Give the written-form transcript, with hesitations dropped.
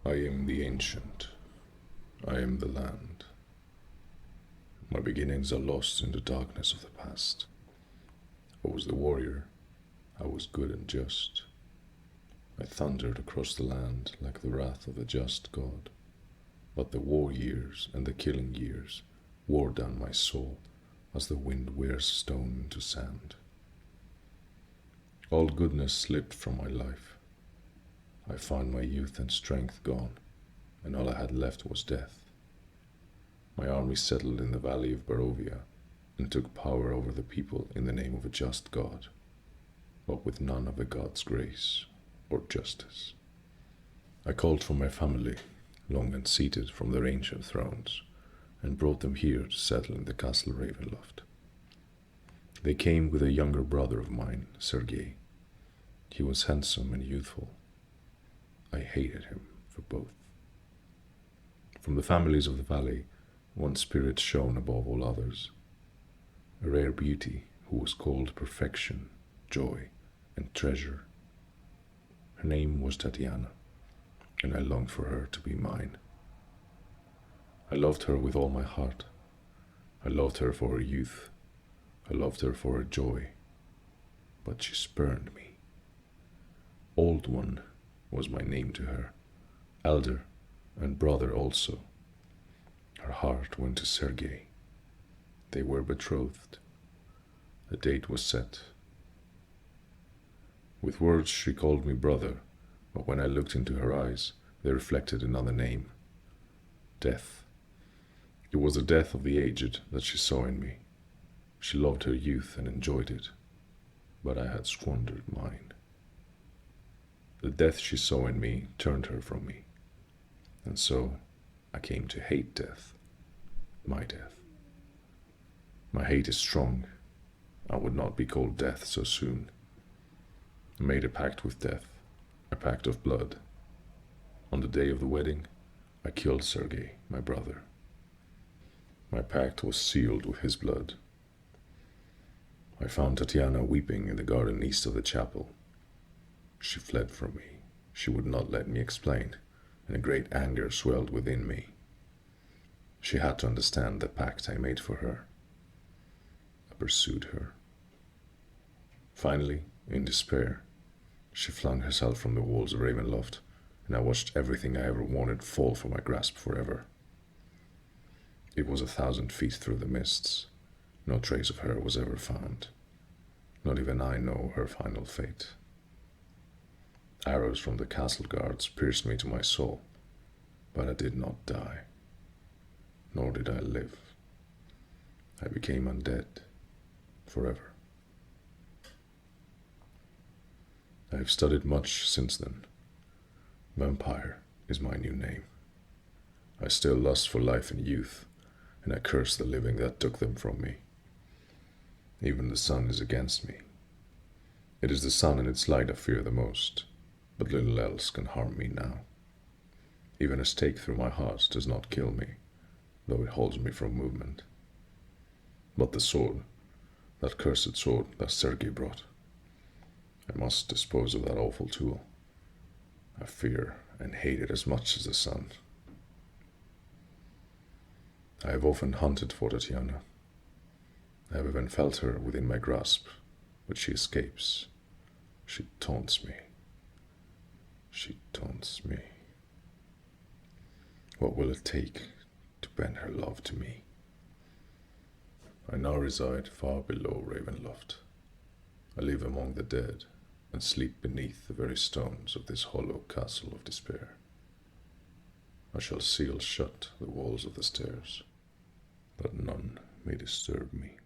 I am the ancient. I am the land. My beginnings are lost in the darkness of the past. I was the warrior. I was good and just. I thundered across the land like the wrath of a just God. But the war years and the killing years wore down my soul as the wind wears stone into sand. All goodness slipped from my life. I found my youth and strength gone, and all I had left was death. My army settled in the valley of Barovia and took power over the people in the name of a just God, but with none of a God's grace or justice. I called for my family, long unseated from their ancient thrones, and brought them here to settle in the castle Ravenloft. They came with a younger brother of mine, Sergei. He was handsome and youthful. I hated him for both. From the families of the valley, one spirit shone above all others, a rare beauty who was called perfection, joy, and treasure. Her name was Tatiana, and I longed for her to be mine. I loved her with all my heart. I loved her for her youth. I loved her for her joy. But she spurned me. Old One was my name to her, elder and brother also. Her heart went to Sergei. They were betrothed. The date was set. With words she called me brother, but when I looked into her eyes, they reflected another name, death. It was the death of the aged that she saw in me. She loved her youth and enjoyed it, but I had squandered mine. The death she saw in me turned her from me, and so I came to hate death, my death. My hate is strong. I would not be called death so soon. I made a pact with death, a pact of blood. On the day of the wedding, I killed Sergei, my brother. My pact was sealed with his blood. I found Tatiana weeping in the garden east of the chapel. She fled from me. She would not let me explain, and a great anger swelled within me. She had to understand the pact I made for her. I pursued her. Finally, in despair, she flung herself from the walls of Ravenloft, and I watched everything I ever wanted fall from my grasp forever. It was 1,000 feet through the mists. No trace of her was ever found. Not even I know her final fate. Arrows from the castle guards pierced me to my soul, but I did not die, nor did I live. I became undead forever. I have studied much since then. Vampire is my new name. I still lust for life and youth, and I curse the living that took them from me. Even the sun is against me. It is the sun and its light I fear the most, but little else can harm me now. Even a stake through my heart does not kill me, though it holds me from movement. But the sword, that cursed sword that Sergei brought, I must dispose of that awful tool. I fear and hate it as much as the sun. I have often hunted for Tatiana. I have even felt her within my grasp, but she escapes. She taunts me. She taunts me. What will it take to bend her love to me? I now reside far below Ravenloft. I live among the dead and sleep beneath the very stones of this hollow castle of despair. I shall seal shut the walls of the stairs, that none may disturb me.